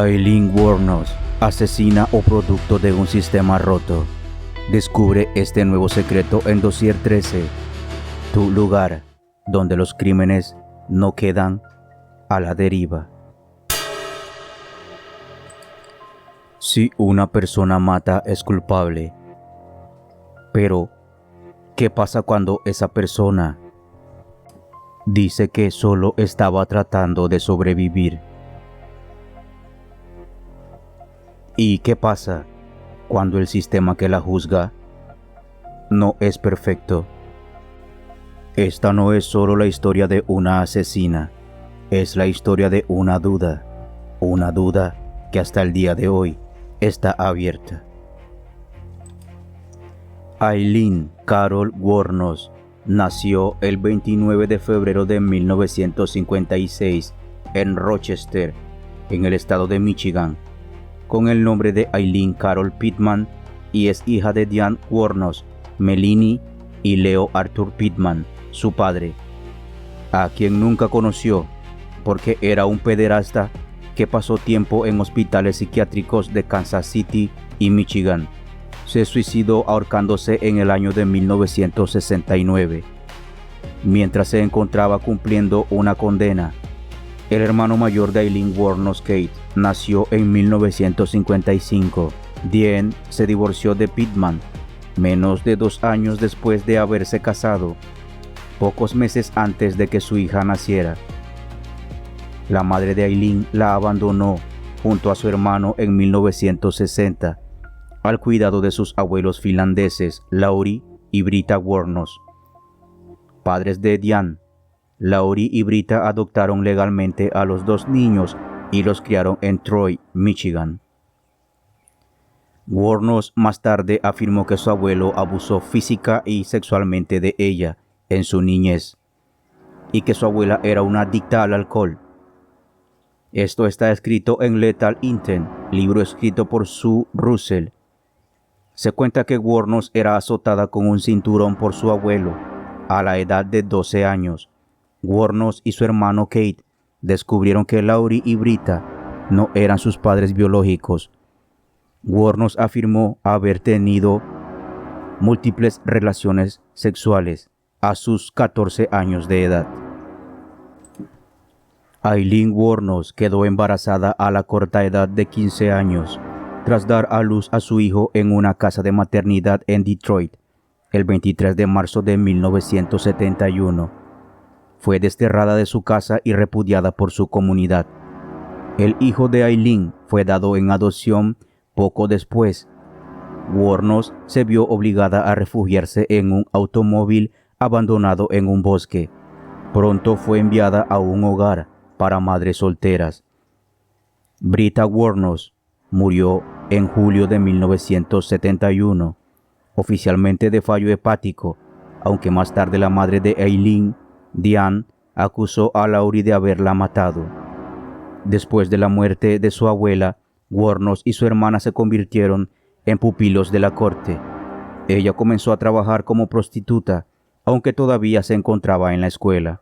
Aileen Wuornos, asesina o producto de un sistema roto. Descubre este nuevo secreto en Dossier 13, tu lugar donde los crímenes no quedan a la deriva. Si una persona mata es culpable, pero ¿qué pasa cuando esa persona dice que solo estaba tratando de sobrevivir? ¿Y qué pasa cuando el sistema que la juzga no es perfecto? Esta no es solo la historia de una asesina, es la historia de una duda que hasta el día de hoy está abierta. Aileen Carol Wuornos nació el 29 de febrero de 1956 en Rochester, en el estado de Michigan, con el nombre de Aileen Carol Pittman, y es hija de Diane Wuornos, Melanie y Leo Arthur Pittman, su padre, a quien nunca conoció porque era un pederasta que pasó tiempo en hospitales psiquiátricos de Kansas City y Michigan. Se suicidó ahorcándose en el año de 1969, mientras se encontraba cumpliendo una condena. El hermano mayor de Aileen Wuornos, Kate, nació en 1955. Diane se divorció de Pittman menos de 2 años después de haberse casado, pocos meses antes de que su hija naciera. La madre de Aileen la abandonó junto a su hermano en 1960 al cuidado de sus abuelos finlandeses, Lauri y Britta Wuornos. Padres de Diane, Lauri y Britta adoptaron legalmente a los 2 niños y los criaron en Troy, Michigan. Wuornos más tarde afirmó que su abuelo abusó física y sexualmente de ella en su niñez y que su abuela era una adicta al alcohol. Esto está escrito en Lethal Intent, libro escrito por Sue Russell. Se cuenta que Wuornos era azotada con un cinturón por su abuelo a la edad de 12 años. Wuornos y su hermano Kate descubrieron que Lauri y Britta no eran sus padres biológicos. Wuornos afirmó haber tenido múltiples relaciones sexuales a sus 14 años de edad. Aileen Wuornos quedó embarazada a la corta edad de 15 años, tras dar a luz a su hijo en una casa de maternidad en Detroit, el 23 de marzo de 1971. Fue desterrada de su casa y repudiada por su comunidad. El hijo de Aileen fue dado en adopción poco después. Wuornos se vio obligada a refugiarse en un automóvil abandonado en un bosque. Pronto fue enviada a un hogar para madres solteras. Britta Wuornos murió en julio de 1971, oficialmente de fallo hepático, aunque más tarde la madre de Aileen, Diane, acusó a Lauri de haberla matado. Después de la muerte de su abuela, Wuornos y su hermana se convirtieron en pupilos de la corte. Ella comenzó a trabajar como prostituta, aunque todavía se encontraba en la escuela.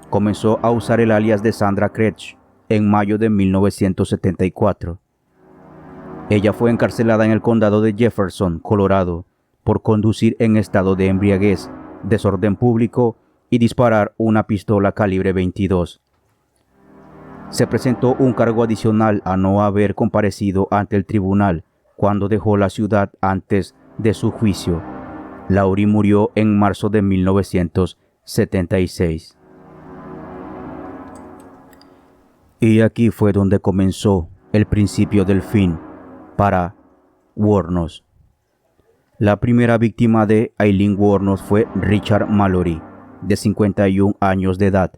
Comenzó a usar el alias de Sandra Kretsch en mayo de 1974. Ella fue encarcelada en el condado de Jefferson, Colorado, por conducir en estado de embriaguez, desorden público y disparar una pistola calibre 22. Se presentó un cargo adicional a no haber comparecido ante el tribunal cuando dejó la ciudad antes de su juicio. Lauri murió en marzo de 1976. Y aquí fue donde comenzó el principio del fin para Wuornos. La primera víctima de Aileen Wuornos fue Richard Mallory, de 51 años de edad,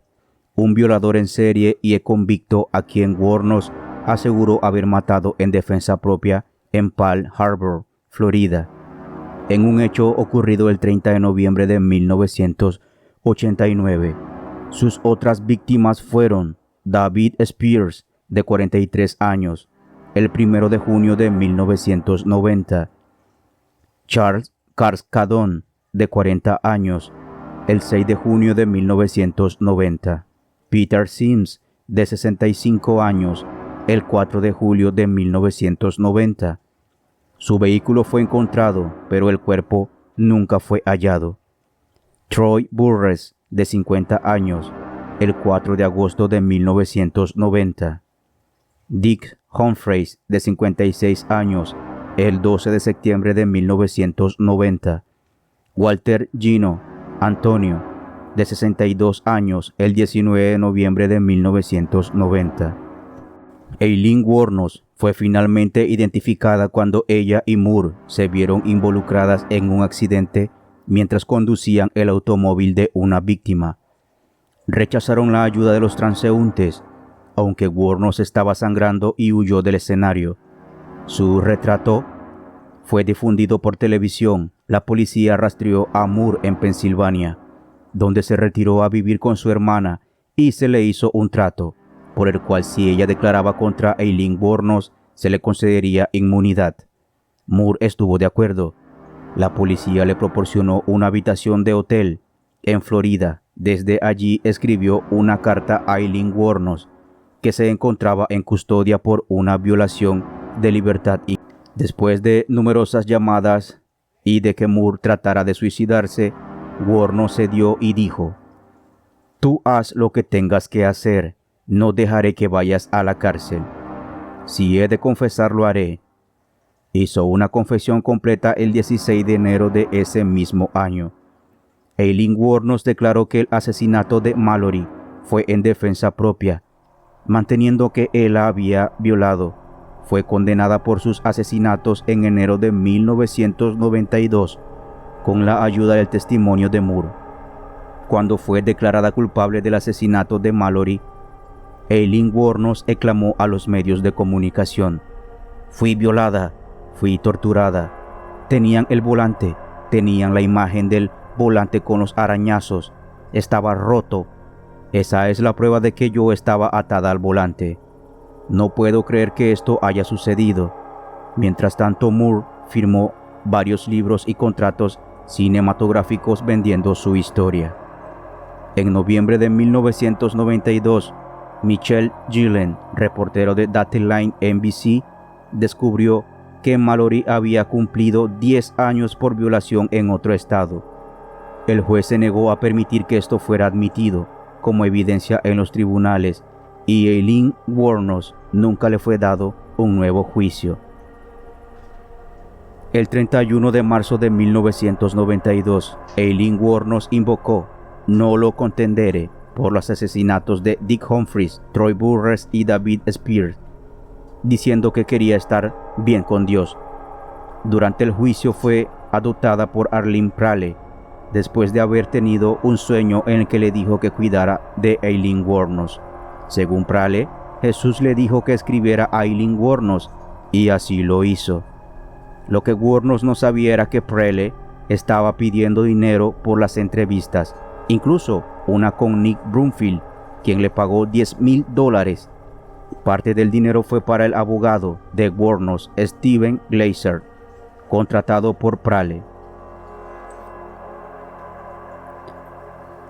un violador en serie y convicto a quien Wuornos aseguró haber matado en defensa propia en Palm Harbor, Florida, en un hecho ocurrido el 30 de noviembre de 1989. Sus otras víctimas fueron David Spears, de 43 años, el 1 de junio de 1990, Charles Cascadón, de 40 años, el 6 de junio de 1990, Peter Sims, de 65 años, el 4 de julio de 1990. Su vehículo fue encontrado, pero el cuerpo nunca fue hallado. Troy Burress, de 50 años, el 4 de agosto de 1990. Dick Humphreys, de 56 años, el 12 de septiembre de 1990. Walter Gino Antonio, de 62 años, el 19 de noviembre de 1990. Aileen Wuornos fue finalmente identificada cuando ella y Moore se vieron involucradas en un accidente mientras conducían el automóvil de una víctima. Rechazaron la ayuda de los transeúntes, aunque Wuornos estaba sangrando y huyó del escenario. Su retrato fue difundido por televisión. La policía rastreó a Moore en Pensilvania, donde se retiró a vivir con su hermana y se le hizo un trato, por el cual si ella declaraba contra Aileen Wuornos, se le concedería inmunidad. Moore estuvo de acuerdo. La policía le proporcionó una habitación de hotel en Florida. Desde allí escribió una carta a Aileen Wuornos, que se encontraba en custodia por una violación de libertad. Y después de numerosas llamadas y de que Moore tratara de suicidarse, Wuornos cedió y dijo: «Tú haz lo que tengas que hacer. No dejaré que vayas a la cárcel. Si he de confesar, lo haré». Hizo una confesión completa el 16 de enero de ese mismo año. Aileen Wuornos declaró que el asesinato de Mallory fue en defensa propia, manteniendo que él la había violado. Fue condenada por sus asesinatos en enero de 1992 con la ayuda del testimonio de Moore. Cuando fue declarada culpable del asesinato de Mallory, Aileen Wuornos exclamó a los medios de comunicación: «Fui violada, fui torturada. Tenían el volante, tenían la imagen del volante con los arañazos. Estaba roto. Esa es la prueba de que yo estaba atada al volante. No puedo creer que esto haya sucedido». Mientras tanto, Moore firmó varios libros y contratos cinematográficos vendiendo su historia. En noviembre de 1992, Michael Gillen, reportero de Dateline NBC, descubrió que Mallory había cumplido 10 años por violación en otro estado. El juez se negó a permitir que esto fuera admitido como evidencia en los tribunales, y Aileen Wuornos nunca le fue dado un nuevo juicio. El 31 de marzo de 1992, Aileen Wuornos invocó nolo contendere por los asesinatos de Dick Humphreys, Troy Burress y David Spears, diciendo que quería estar bien con Dios. Durante el juicio fue adoptada por Arlene Prale, después de haber tenido un sueño en el que le dijo que cuidara de Aileen Wuornos. Según Prale, Jesús le dijo que escribiera a Aileen Wuornos, y así lo hizo. Lo que Wuornos no sabía era que Prale estaba pidiendo dinero por las entrevistas, incluso una con Nick Broomfield, quien le pagó $10,000. Parte del dinero fue para el abogado de Wuornos, Steven Glazer, contratado por Prale.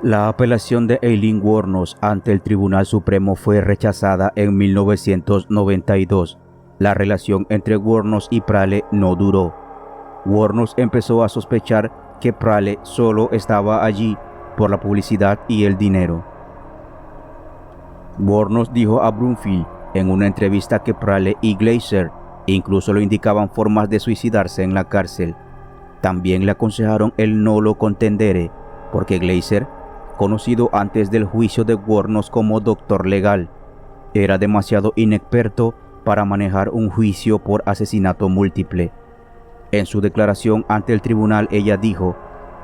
La apelación de Aileen Wuornos ante el Tribunal Supremo fue rechazada en 1992. La relación entre Wuornos y Prale no duró. Wuornos empezó a sospechar que Prale solo estaba allí por la publicidad y el dinero. Wuornos dijo a Broomfield en una entrevista que Prale y Glazer incluso lo indicaban formas de suicidarse en la cárcel. También le aconsejaron el nolo contendere, porque Glazer, conocido antes del juicio de Wuornos como doctor legal, era demasiado inexperto para manejar un juicio por asesinato múltiple. En su declaración ante el tribunal, ella dijo: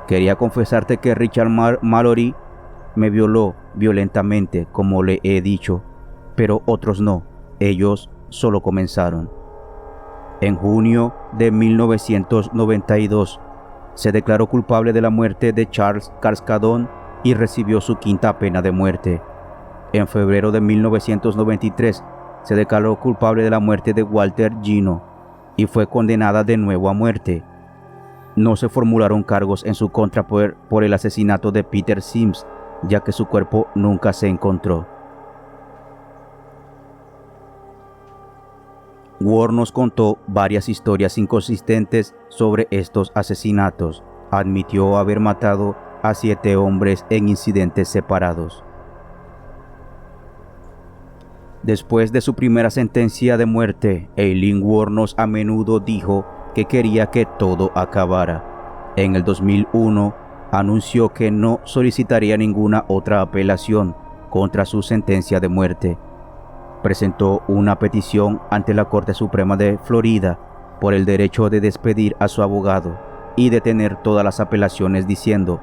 «Quería confesarte que Richard Mallory me violó violentamente, como le he dicho, pero otros no, ellos solo comenzaron». En junio de 1992, se declaró culpable de la muerte de Charles Cascadón y recibió su quinta pena de muerte. En febrero de 1993, se declaró culpable de la muerte de Walter Gino y fue condenada de nuevo a muerte. No se formularon cargos en su contra por el asesinato de Peter Sims, ya que su cuerpo nunca se encontró. Ward nos contó varias historias inconsistentes sobre estos asesinatos. Admitió haber matado a 7 hombres en incidentes separados. Después de su primera sentencia de muerte, Aileen Wuornos a menudo dijo que quería que todo acabara. En el 2001, anunció que no solicitaría ninguna otra apelación contra su sentencia de muerte. Presentó una petición ante la Corte Suprema de Florida por el derecho de despedir a su abogado y detener todas las apelaciones, diciendo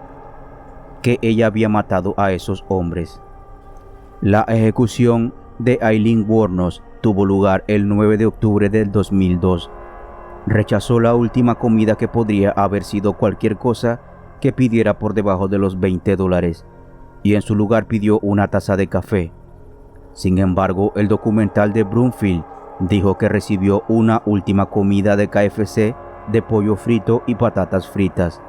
que ella había matado a esos hombres. La ejecución de Aileen Wuornos tuvo lugar el 9 de octubre del 2002. Rechazó la última comida, que podría haber sido cualquier cosa que pidiera por debajo de los $20, y en su lugar pidió una taza de café. Sin embargo, el documental de Broomfield dijo que recibió una última comida de KFC de pollo frito y patatas fritas.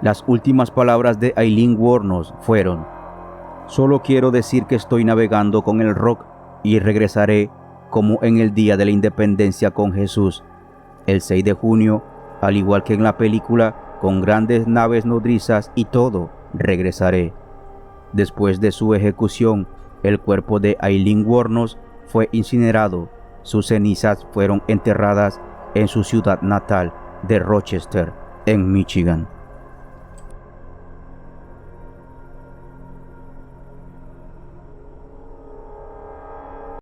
Las últimas palabras de Aileen Wuornos fueron: "Solo quiero decir que estoy navegando con el rock y regresaré como en el día de la independencia con Jesús, el 6 de junio, al igual que en la película, con grandes naves nodrizas y todo, regresaré". Después de su ejecución, el cuerpo de Aileen Wuornos fue incinerado. Sus cenizas fueron enterradas en su ciudad natal de Rochester, en Michigan.